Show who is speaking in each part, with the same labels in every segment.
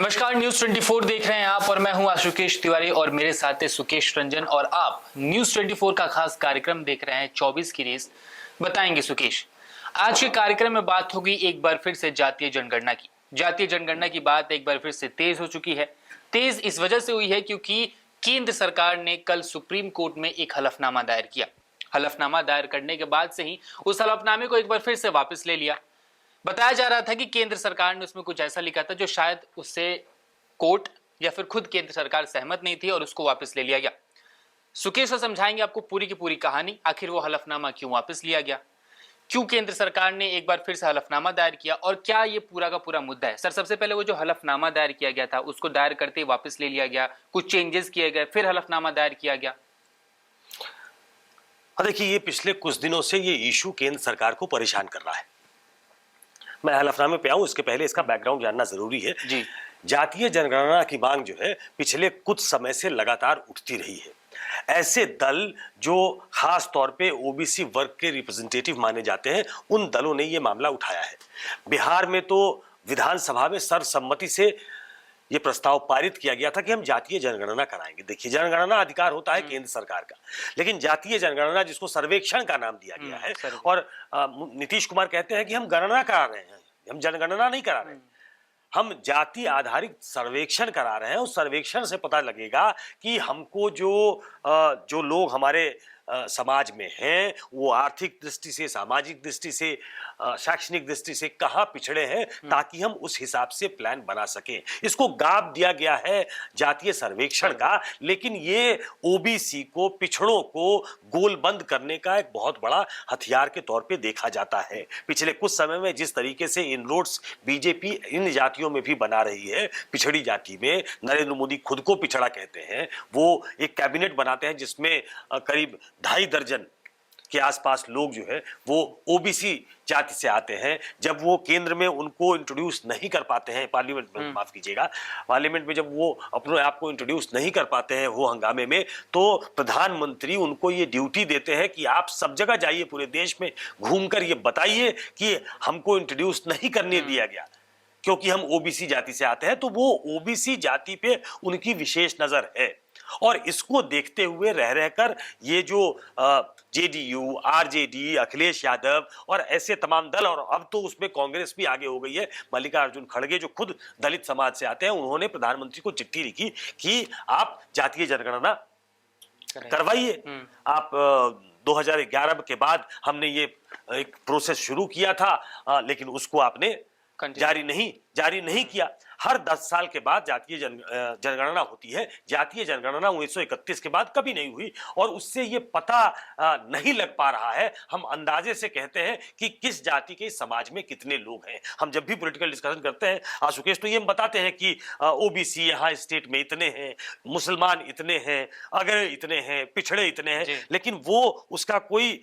Speaker 1: नमस्कार, न्यूज 24 देख रहे हैं आप और मैं हूं आशुकेश तिवारी और मेरे साथ है सुकेश रंजन। और आप न्यूज 24 का खास कार्यक्रम देख रहे हैं 24 की रेस बताएंगे सुकेश। आज के कार्यक्रम में बात होगी एक बार फिर से जातीय जनगणना की। जातीय जनगणना की बात एक बार फिर से तेज हो चुकी है। तेज इस वजह से हुई है क्योंकि केंद्र सरकार ने कल सुप्रीम कोर्ट में एक हलफनामा दायर किया। हलफनामा दायर करने के बाद से ही उस हलफनामे को एक बार फिर से वापस ले लिया। बताया जा रहा था कि केंद्र सरकार ने उसमें कुछ ऐसा लिखा था जो शायद उससे कोर्ट या फिर खुद केंद्र सरकार सहमत नहीं थी और उसको वापस ले लिया गया। सुकेश से समझाएंगे आपको पूरी की पूरी कहानी, आखिर वो हलफनामा क्यों वापस लिया गया, क्यों केंद्र सरकार ने एक बार फिर से हलफनामा दायर किया और क्या ये पूरा का पूरा मुद्दा है। सर, सबसे पहले वो जो हलफनामा दायर किया गया था उसको दायर करते ही वापस ले लिया गया, कुछ चेंजेस किए गए, फिर हलफनामा दायर किया गया।
Speaker 2: देखिए, ये पिछले कुछ दिनों से ये इशू केंद्र सरकार को परेशान कर रहा है। मैं हलफनामे पे आऊं इसके पहले इसका बैकग्राउंड जानना जरूरी है
Speaker 1: जी।
Speaker 2: जातीय जनगणना की मांग जो है पिछले कुछ समय से लगातार उठती रही है। ऐसे दल जो खास तौर पे ओबीसी वर्ग के रिप्रेजेंटेटिव माने जाते हैं, उन दलों ने ये मामला उठाया है। बिहार में तो विधानसभा में सर्वसम्मति से ये प्रस्ताव पारित किया गया था कि हम जातीय जनगणना कराएंगे। देखिए, जनगणना अधिकार होता है केंद्र सरकार का, लेकिन जातीय जनगणना जिसको सर्वेक्षण का नाम दिया गया है, और नीतीश कुमार कहते हैं कि हम गणना करा रहे हैं, हम जनगणना नहीं करा रहे हैं, हम जाति आधारित सर्वेक्षण करा रहे हैं। उस सर्वेक्षण से पता लगेगा कि हमको जो लोग हमारे समाज में हैं वो आर्थिक दृष्टि से, सामाजिक दृष्टि से, शैक्षणिक दृष्टि से कहाँ पिछड़े हैं, ताकि हम उस हिसाब से प्लान बना सकें। इसको गाप दिया गया है जातीय सर्वेक्षण का, लेकिन ये ओबीसी को, पिछड़ों को गोलबंद करने का एक बहुत बड़ा हथियार के तौर पे देखा जाता है। पिछले कुछ समय में जिस तरीके से इनरोड्स बीजेपी इन जातियों में भी बना रही है, पिछड़ी जाति में नरेंद्र मोदी खुद को पिछड़ा कहते हैं, वो एक कैबिनेट बनाते हैं जिसमें करीब 2.5 दर्जन के आसपास लोग जो है वो ओबीसी जाति से आते हैं। जब वो केंद्र में उनको इंट्रोड्यूस नहीं कर पाते हैं, पार्लियामेंट में, माफ कीजिएगा, पार्लियामेंट में जब वो अपने आप को इंट्रोड्यूस नहीं कर पाते हैं वो हंगामे में, तो प्रधानमंत्री उनको ये ड्यूटी देते हैं कि आप सब जगह जाइए, पूरे देश में घूमकर ये बताइए कि हमको इंट्रोड्यूस नहीं करने दिया गया क्योंकि हम ओबीसी जाति से आते हैं। तो वो ओबीसी जाति पे उनकी विशेष नजर है, और इसको देखते हुए रह रहकर ये जो जेडीयू, आरजेडी, अखिलेश यादव और ऐसे तमाम दल, और अब तो उसमें कांग्रेस भी आगे हो गई है, मल्लिकार्जुन खड़गे जो खुद दलित समाज से आते हैं, उन्होंने प्रधानमंत्री को चिट्ठी लिखी कि आप जातीय जनगणना करवाइए। आप 2011 के बाद हमने ये एक प्रोसेस शुरू किया था, लेकिन उसको आपने जारी नहीं किया। हर 10 साल के बाद जातीय जनगणना होती है। जातीय जनगणना 1931 के बाद कभी नहीं हुई, और उससे ये पता नहीं लग पा रहा है, हम अंदाजे से कहते हैं कि किस जाति के समाज में कितने लोग हैं। हम जब भी पॉलिटिकल डिस्कशन करते हैं आशुकेश, तो ये हम बताते हैं कि ओबीसी यहाँ स्टेट में इतने हैं, मुसलमान इतने हैं, अगर इतने हैं, पिछड़े इतने हैं, लेकिन वो उसका कोई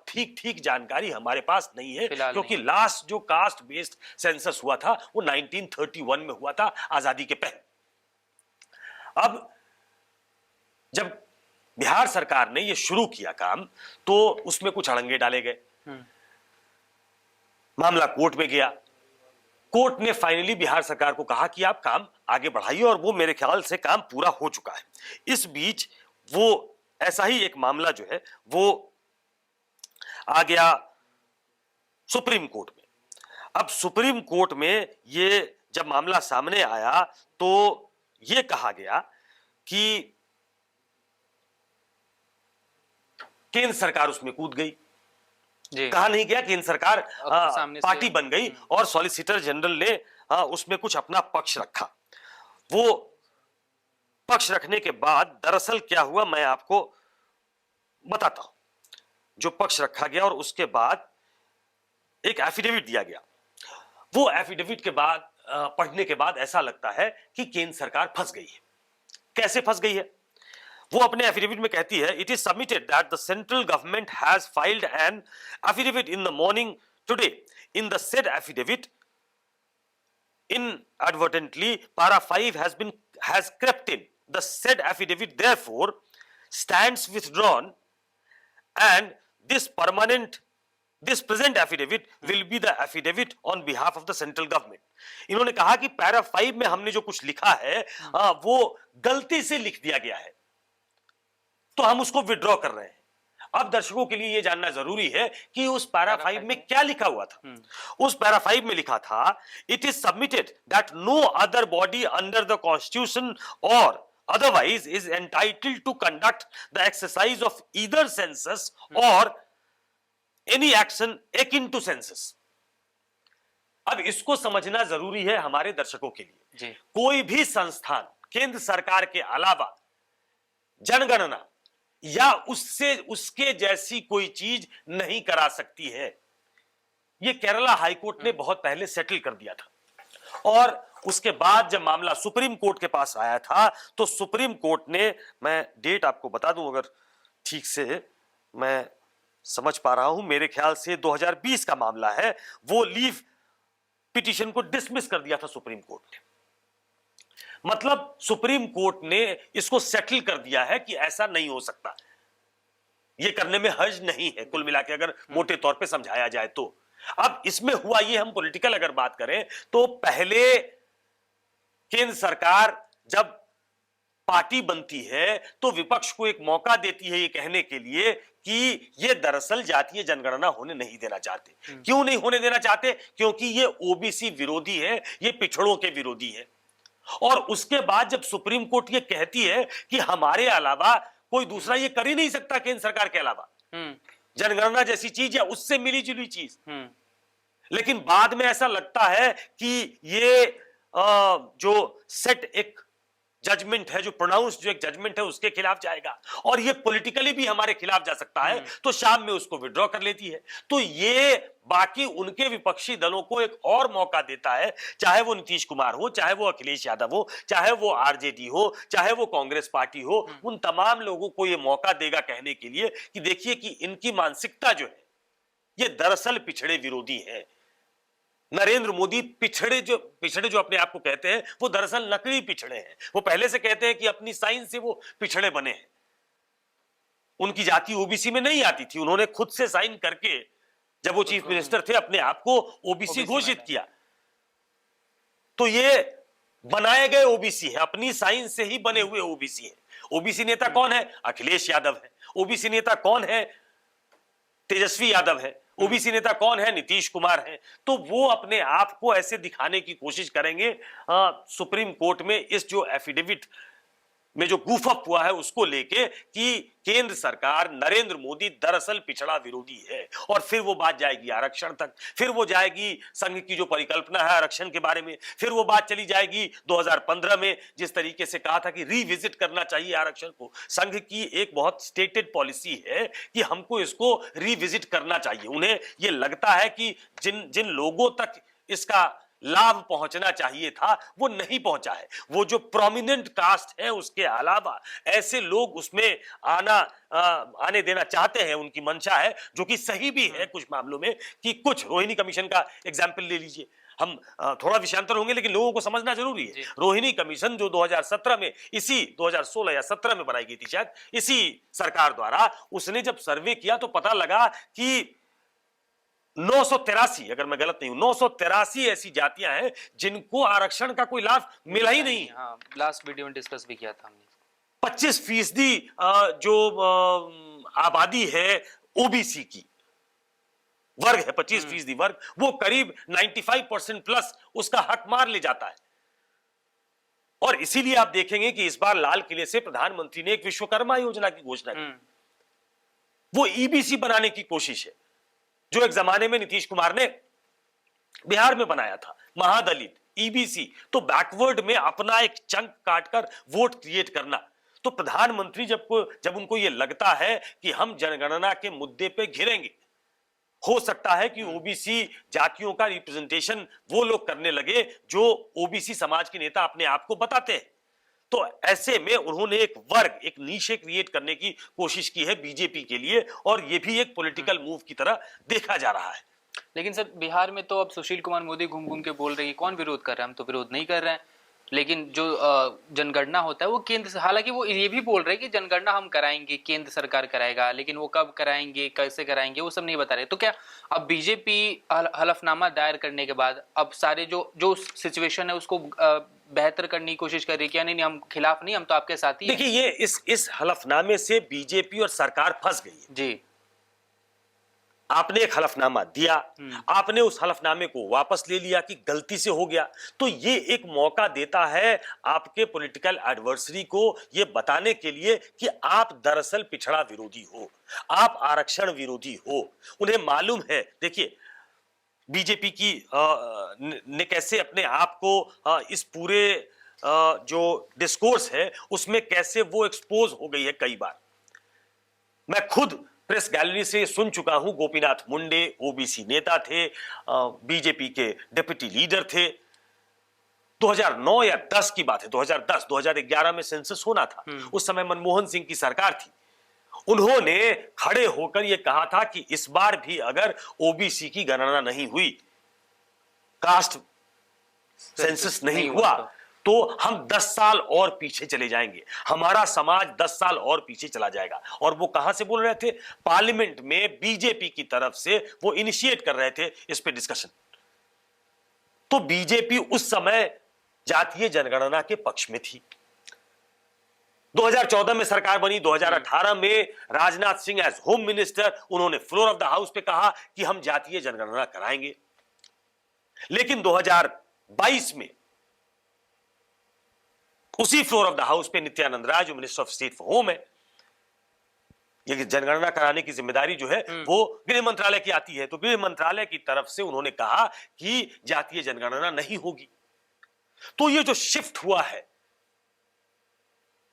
Speaker 2: ठीक जानकारी हमारे पास नहीं है, क्योंकि लास्ट जो कास्ट बेस्ड सेंसस हुआ था वो 1931 में हुआ था, आजादी के पहले। अब जब बिहार सरकार ने यह शुरू किया काम, तो उसमें कुछ अड़ंगे डाले गए, मामला कोर्ट में गया। कोर्ट ने फाइनली बिहार सरकार को कहा कि आप काम आगे बढ़ाइए, और वो मेरे ख्याल से काम पूरा हो चुका है। इस बीच वो ऐसा ही एक मामला जो है वो आ गया सुप्रीम कोर्ट में। अब सुप्रीम कोर्ट में ये जब मामला सामने आया तो ये कहा गया कि केंद्र सरकार उसमें कूद गई। कहा नहीं गया, केंद्र सरकार पार्टी बन गई और सॉलिसिटर जनरल ने उसमें कुछ अपना पक्ष रखा। वो पक्ष रखने के बाद दरअसल क्या हुआ मैं आपको बताता हूं। जो पक्ष रखा गया और उसके बाद एक एफिडेविट दिया गया, वो एफिडेविट के बाद पढ़ने के बाद ऐसा लगता है कि केंद्र सरकार फंस गई है। कैसे फंस गई है? वो अपने एफिडेविट में कहती है, it is submitted that the central government has filed an affidavit in the morning today. In the said affidavit inadvertently para 5 has crept in. The said affidavit therefore stands withdrawn, and this present affidavit will be the affidavit on behalf of the central government. इन्होंने कहा कि para 5 में हमने जो कुछ लिखा है वो गलती से लिख दिया गया है, तो हम उसको विड्रॉ कर रहे हैं। अब दर्शकों के लिए यह जानना जरूरी है कि उस पैरा 5 में क्या लिखा हुआ था। उस पैरा 5 में लिखा था, it is submitted that no other body under the constitution और otherwise is entitled to conduct the exercise of either census or any action akin to census। अब इसको समझना जरूरी है हमारे दर्शकों के लिए
Speaker 1: जी।
Speaker 2: कोई भी संस्थान केंद्र सरकार के अलावा जनगणना या उससे उसके जैसी कोई चीज नहीं करा सकती है। यह केरला हाईकोर्ट ने बहुत पहले सेटल कर दिया था, और उसके बाद जब मामला सुप्रीम कोर्ट के पास आया था तो सुप्रीम कोर्ट ने, मैं डेट आपको बता दूं अगर ठीक से मैं समझ पा रहा हूं, मेरे ख्याल से 2020 का मामला है, वो लीव पिटीशन को डिसमिस कर दिया था सुप्रीम कोर्ट ने। मतलब सुप्रीम कोर्ट ने इसको सेटल कर दिया है कि ऐसा नहीं हो सकता, यह करने में हर्ज नहीं है, कुल मिला के अगर मोटे तौर पे समझाया जाए तो। अब इसमें हुआ ये, हम पॉलिटिकल अगर बात करें तो पहले केंद्र सरकार जब पार्टी बनती है तो विपक्ष को एक मौका देती है ये कहने के लिए कि ये दरअसल जातीय जनगणना होने नहीं देना चाहते। क्यों नहीं होने देना चाहते? क्योंकि ये ओबीसी विरोधी है, ये पिछड़ों के विरोधी है। और उसके बाद जब सुप्रीम कोर्ट ये कहती है कि हमारे अलावा कोई दूसरा ये कर ही नहीं सकता केंद्र सरकार के अलावा जनगणना जैसी चीज या उससे मिली जुली चीज, लेकिन बाद में ऐसा लगता है कि ये जो सेट एक जजमेंट है, जो प्रोनाउंस जो एक जजमेंट है उसके खिलाफ जाएगा, और ये पॉलिटिकली भी हमारे खिलाफ जा सकता है, तो शाम में उसको विड्रॉ कर लेती है। तो ये बाकी उनके विपक्षी दलों को एक और मौका देता है, चाहे वो नीतीश कुमार हो, चाहे वो अखिलेश यादव हो, चाहे वो आरजेडी हो, चाहे वो कांग्रेस पार्टी हो, उन तमाम लोगों को ये मौका देगा कहने के लिए कि देखिए कि इनकी मानसिकता जो है ये दरअसल पिछड़े विरोधी है। नरेंद्र मोदी पिछड़े जो अपने आप को कहते हैं वो दरअसल नकली पिछड़े हैं। वो पहले से कहते हैं कि अपनी साइन से वो पिछड़े बने हैं। उनकी जाति ओबीसी में नहीं आती थी, उन्होंने खुद से साइन करके जब वो चीफ मिनिस्टर थे अपने आप को ओबीसी घोषित किया। तो ये बनाए गए ओबीसी है, अपनी साइन से ही बने हुए ओबीसी है। ओबीसी नेता कौन है? अखिलेश यादव है। ओबीसी नेता कौन है? तेजस्वी यादव है। ओबीसी नेता कौन है? नीतीश कुमार है। तो वो अपने आप को ऐसे दिखाने की कोशिश करेंगे सुप्रीम कोर्ट में इस जो एफिडेविट में जो गूफ अप हुआ है उसको लेके कि केंद्र सरकार नरेंद्र मोदी दरअसल पिछड़ा विरोधी है। और फिर वो बात जाएगी आरक्षण तक, फिर वो जाएगी संघ की जो परिकल्पना है आरक्षण के बारे में, फिर वो बात चली जाएगी 2015 में जिस तरीके से कहा था कि रिविजिट करना चाहिए आरक्षण को। संघ की एक बहुत स्टेटेड पॉलिसी है कि हमको इसको रिविजिट करना चाहिए। उन्हें ये लगता है कि जिन लोगों तक इसका लाभ पहुंचना चाहिए था वो नहीं पहुंचा है। वो जो प्रोमिनेंट कास्ट है उसके अलावा ऐसे लोग उसमें आने देना चाहते हैं, उनकी मंशा है, जो कि सही भी है कुछ मामलों में। कि कुछ रोहिणी कमीशन का एग्जाम्पल ले लीजिए, हम थोड़ा विषयांतर होंगे लेकिन लोगों को समझना जरूरी है। रोहिणी कमीशन जो 2017 में, इसी 2016 या 17 में बनाई गई थी शायद, इसी सरकार द्वारा, उसने जब सर्वे किया तो पता लगा कि 983, अगर मैं गलत नहीं हूं, 983 ऐसी जातियां हैं जिनको आरक्षण का कोई लाभ मिला ही नहीं।
Speaker 1: हाँ, लास्ट वीडियो में डिस्कस भी किया था हमने।
Speaker 2: 25% जो आबादी है ओबीसी की वर्ग है, 25% वर्ग, वो करीब 95% प्लस उसका हक मार ले जाता है। और इसीलिए आप देखेंगे कि इस बार लाल किले से प्रधानमंत्री ने एक विश्वकर्मा योजना की घोषणा की। वो ईबीसी बनाने की कोशिश है, जो एक जमाने में नीतीश कुमार ने बिहार में बनाया था, महादलित ईबीसी। तो बैकवर्ड में अपना एक चंक काटकर वोट क्रिएट करना। तो प्रधानमंत्री जब उनको यह लगता है कि हम जनगणना के मुद्दे पे घिरेंगे, हो सकता है कि ओबीसी जातियों का रिप्रेजेंटेशन वो लोग करने लगे जो ओबीसी समाज के नेता अपने आप को बताते हैं। तो ऐसे में उन्होंने एक वर्ग, एक नीशे क्रिएट करने की कोशिश की है बीजेपी के लिए, और यह भी एक पॉलिटिकल मूव की तरह देखा जा रहा है।
Speaker 1: लेकिन सर बिहार में तो अब सुशील कुमार मोदी घूम घूम के बोल रहे हैं, कौन विरोध कर रहा है? हम तो विरोध नहीं कर रहे हैं। लेकिन जो जनगणना होता है वो केंद्र से, हालांकि वो ये भी बोल रहे हैं कि जनगणना हम कराएंगे, केंद्र सरकार कराएगा, लेकिन वो कब कराएंगे, कैसे कराएंगे, वो सब नहीं बता रहे। तो क्या अब बीजेपी हलफनामा दायर करने के बाद अब सारे जो जो सिचुएशन है उसको बेहतर करने की कोशिश कर रही है कि नहीं नहीं हम खिलाफ नहीं, हम तो आपके साथ ही हैं?
Speaker 2: देखिए, ये इस हलफनामे से बीजेपी और सरकार फंस गई है।
Speaker 1: जी।
Speaker 2: आपने एक हलफनामा दिया, आपने उस हलफनामे को वापस ले लिया कि गलती से हो गया, तो ये एक मौका देता है आपके पॉलिटिकल एडवर्सरी को ये बताने के लिए कि आप दरअसल पिछड़ा विरोधी हो, आप आरक्षण विरोधी हो। उन्हें मालूम है, देखिए बीजेपी की ने कैसे अपने आप को इस पूरे जो डिस्कोर्स है उसमें कैसे वो एक्सपोज हो गई है। कई बार मैं खुद प्रेस गैलरी से सुन चुका हूं, गोपीनाथ मुंडे ओबीसी नेता थे, बीजेपी के डिप्टी लीडर थे। 2009 या 10 की बात है, 2010 2011 में सेंसस होना था, उस समय मनमोहन सिंह की सरकार थी। उन्होंने खड़े होकर यह कहा था कि इस बार भी अगर ओबीसी की गणना नहीं हुई, कास्ट सेंसस नहीं हुआ, तो हम 10 साल और पीछे चले जाएंगे, हमारा समाज 10 साल और पीछे चला जाएगा। और वो कहां से बोल रहे थे? पार्लियामेंट में बीजेपी की तरफ से वो इनिशिएट कर रहे थे इस पे डिस्कशन। तो बीजेपी उस समय जातीय जनगणना के पक्ष में थी। 2014 में सरकार बनी, 2018 में Rajnath Singh age home minister उन्होंने फ्लोर ऑफ द हाउस पे कहा कि हम जातीय जनगणना कराएंगे। लेकिन 2022 में उसी फ्लोर ऑफ द हाउस पे नित्यानंद राय जो minister of state for home है, ये जनगणना कराने की जिम्मेदारी जो है वो गृह मंत्रालय की आती है, तो गृह मंत्रालय की तरफ से उन्होंने कहा कि जातीय जनगणना नहीं होगी। तो ये जो शिफ्ट हुआ है,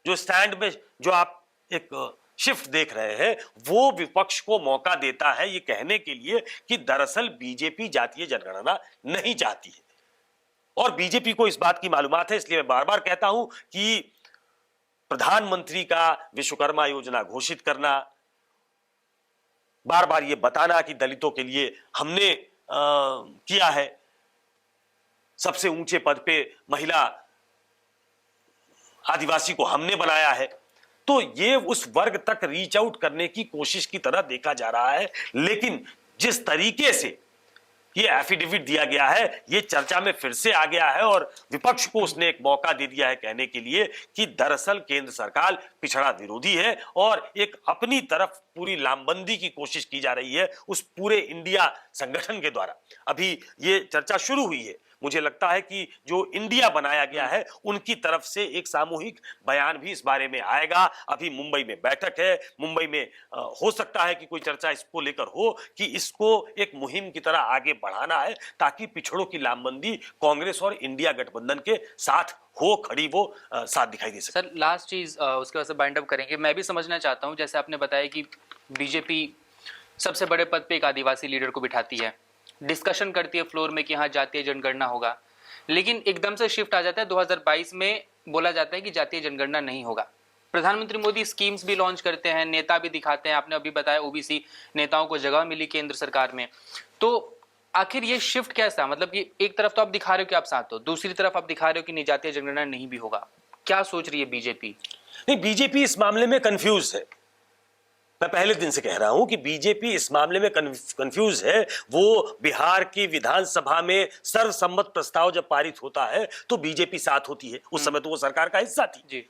Speaker 2: जो स्टैंड में जो आप एक शिफ्ट देख रहे हैं, वो विपक्ष को मौका देता है ये कहने के लिए कि दरअसल बीजेपी जातीय जनगणना नहीं चाहती है। और बीजेपी को इस बात की मालूमात है, इसलिए मैं बार बार कहता हूं कि प्रधानमंत्री का विश्वकर्मा योजना घोषित करना, बार बार ये बताना कि दलितों के लिए हमने किया है, सबसे ऊंचे पद पे महिला आदिवासी को हमने बनाया है, तो ये उस वर्ग तक रीच आउट करने की कोशिश की तरह देखा जा रहा है। लेकिन जिस तरीके से ये एफिडेविट दिया गया है, ये चर्चा में फिर से आ गया है और विपक्ष को उसने एक मौका दे दिया है कहने के लिए कि दरअसल केंद्र सरकार पिछड़ा विरोधी है और एक अपनी तरफ पूरी लामबंदी की कोशिश की जा रही है उस पूरे इंडिया संगठन के द्वारा। अभी ये चर्चा शुरू हुई है, मुझे लगता है कि जो इंडिया बनाया गया है उनकी तरफ से एक सामूहिक बयान भी इस बारे में आएगा। अभी मुंबई में बैठक है, मुंबई में हो सकता है कि कोई चर्चा इसको लेकर हो कि इसको एक मुहिम की तरह आगे बढ़ाना है ताकि पिछड़ों की लामबंदी कांग्रेस और इंडिया गठबंधन के साथ हो खड़ी, वो साथ दिखाई दे सके।
Speaker 1: सर लास्ट चीज उसके बाद से बाइंड अप करेंगे। मैं भी समझना चाहता हूं, जैसे आपने बताया कि बीजेपी सबसे बड़े पद पे एक आदिवासी लीडर को बिठाती है, डिस्कशन करती है फ्लोर में कि हाँ जातीय जनगणना होगा, लेकिन एकदम से शिफ्ट आ जाता है 2022 में बोला जाता है कि जातीय जनगणना नहीं होगा। प्रधानमंत्री मोदी स्कीम्स भी लॉन्च करते हैं, नेता भी दिखाते हैं, आपने अभी बताया ओबीसी नेताओं को जगह मिली केंद्र सरकार में। तो आखिर ये शिफ्ट कैसा, मतलब कि एक तरफ तो आप दिखा रहे हो कि आप साथ हो, दूसरी तरफ आप दिखा रहे हो कि नहीं जातीय जनगणना नहीं भी होगा, क्या सोच रही है बीजेपी?
Speaker 2: नहीं, बीजेपी इस मामले में कंफ्यूज है। मैं पहले दिन से कह रहा हूं कि बीजेपी इस मामले में कंफ्यूज है। वो बिहार की विधानसभा में सर्वसम्मत प्रस्ताव जब पारित होता है तो बीजेपी साथ होती है, उस समय तो वो सरकार का हिस्सा थी
Speaker 1: जी।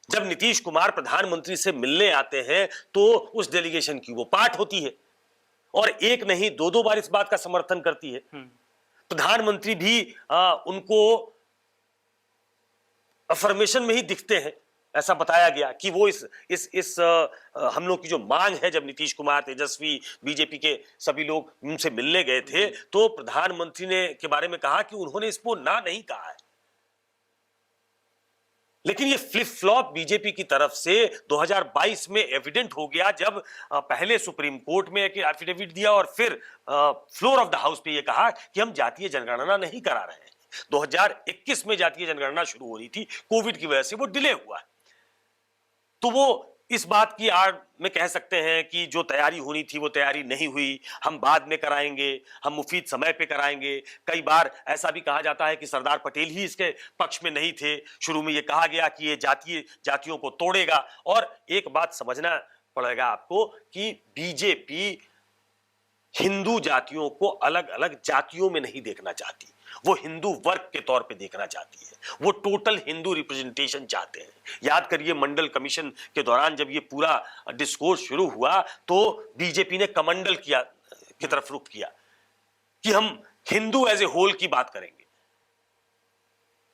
Speaker 2: जब नीतीश कुमार प्रधानमंत्री से मिलने आते हैं तो उस डेलीगेशन की वो पार्ट होती है और एक नहीं दो दो बार इस बात का समर्थन करती है। प्रधानमंत्री भी उनको अफर्मेशन में ही दिखते हैं। ऐसा बताया गया कि वो इस हम लोग की जो मांग है, जब नीतीश कुमार, तेजस्वी, बीजेपी के सभी लोग उनसे मिलने गए थे तो प्रधानमंत्री ने के बारे में कहा कि उन्होंने इसको ना नहीं कहा है। लेकिन ये फ्लिप फ्लॉप बीजेपी की तरफ से 2022 में एविडेंट हो गया जब पहले सुप्रीम कोर्ट में एक एफिडेविट दिया और फिर फ्लोर ऑफ द हाउस पे ये कहा कि हम जातीय जनगणना नहीं करा रहे हैं। 2021 में जातीय जनगणना शुरू हो रही थी, कोविड की वजह से वो डिले हुआ। तो वो इस बात की आड़ में कह सकते हैं कि जो तैयारी होनी थी वो तैयारी नहीं हुई, हम बाद में कराएंगे, हम मुफीद समय पे कराएंगे। कई बार ऐसा भी कहा जाता है कि सरदार पटेल ही इसके पक्ष में नहीं थे। शुरू में ये कहा गया कि ये जातियों को तोड़ेगा। और एक बात समझना पड़ेगा आपको कि बीजेपी हिंदू जातियों को अलग अलग जातियों में नहीं देखना चाहती, वो हिंदू वर्ग के तौर पे देखना चाहती है। वो टोटल हिंदू रिप्रेजेंटेशन चाहते हैं। याद करिए मंडल कमीशन के दौरान जब ये पूरा डिस्कोर्स शुरू हुआ तो बीजेपी ने कमंडल की तरफ रुख किया कि हम हिंदू एज ए होल की बात करेंगे।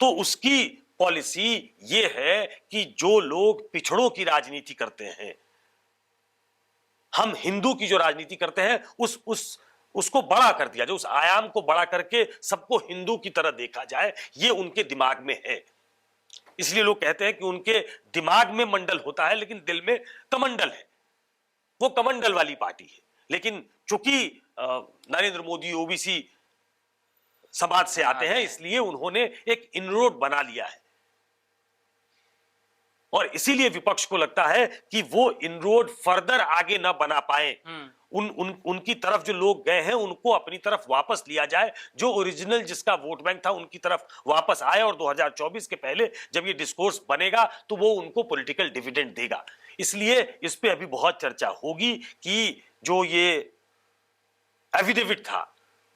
Speaker 2: तो उसकी पॉलिसी ये है कि जो लोग पिछड़ों की राजनीति करते हैं, हम हिंदू की जो राजनीति करते हैं उसको बड़ा कर दिया जाए, उस आयाम को बड़ा करके सबको हिंदू की तरह देखा जाए, ये उनके दिमाग में है। इसलिए लोग कहते हैं कि उनके दिमाग में मंडल होता है लेकिन दिल में कमंडल है। वो कमंडल वाली पार्टी है। लेकिन चूंकि नरेंद्र मोदी ओबीसी समाज से आते हैं इसलिए उन्होंने एक इनरोड बना लिया है और इसीलिए विपक्ष को लगता है कि वो इनरोड फर्दर आगे ना बना पाए। उनकी तरफ जो लोग गए हैं उनको अपनी तरफ वापस लिया जाए, जो ओरिजिनल जिसका वोट बैंक था उनकी तरफ वापस आए और 2024 के पहले जब ये डिस्कोर्स बनेगा तो वो उनको पॉलिटिकल डिविडेंड देगा। इसलिए इस पे अभी बहुत चर्चा होगी कि जो ये एफिडेविट था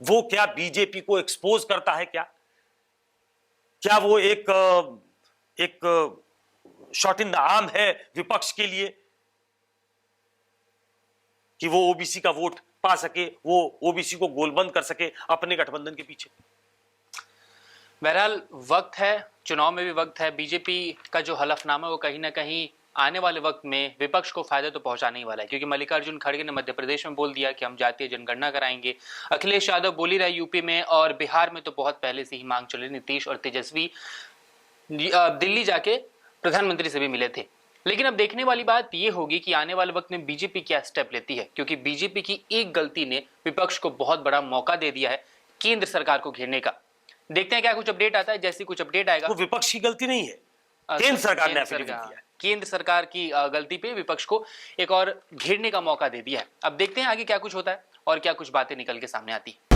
Speaker 2: वो क्या बीजेपी को एक्सपोज करता है, क्या वो एक शॉट इन द आर्म है विपक्ष के लिए कि वो ओबीसी का वोट पा सके, वो ओबीसी को गोलबंद कर सके अपने गठबंधन के पीछे।
Speaker 1: बहरहाल वक्त है, चुनाव में भी वक्त है। बीजेपी का जो हलफनामा है वो कहीं ना कहीं आने वाले वक्त में विपक्ष को फायदा तो पहुंचाने ही वाला है, क्योंकि मल्लिकार्जुन खड़गे ने मध्य प्रदेश में बोल दिया कि हम जातीय जनगणना कराएंगे। अखिलेश यादव बोल ही रहे यूपी में, और बिहार में तो बहुत पहले से ही मांग चल रही। नीतीश और तेजस्वी दिल्ली जाके प्रधानमंत्री से भी मिले थे। लेकिन अब देखने वाली बात यह होगी कि आने वाले वक्त में बीजेपी क्या स्टेप लेती है, क्योंकि बीजेपी की एक गलती ने विपक्ष को बहुत बड़ा मौका दे दिया है केंद्र सरकार को घेरने का। देखते हैं क्या कुछ अपडेट आता है। जैसे कुछ अपडेट आएगा,
Speaker 2: वो विपक्ष की गलती नहीं है, केंद्र सरकार ने एफिडेविट दिया है।
Speaker 1: केंद्र सरकार की गलती पे विपक्ष को एक और घेरने का मौका दे दिया है। अब देखते हैं आगे क्या कुछ होता है और क्या कुछ बातें निकल के सामने आती है।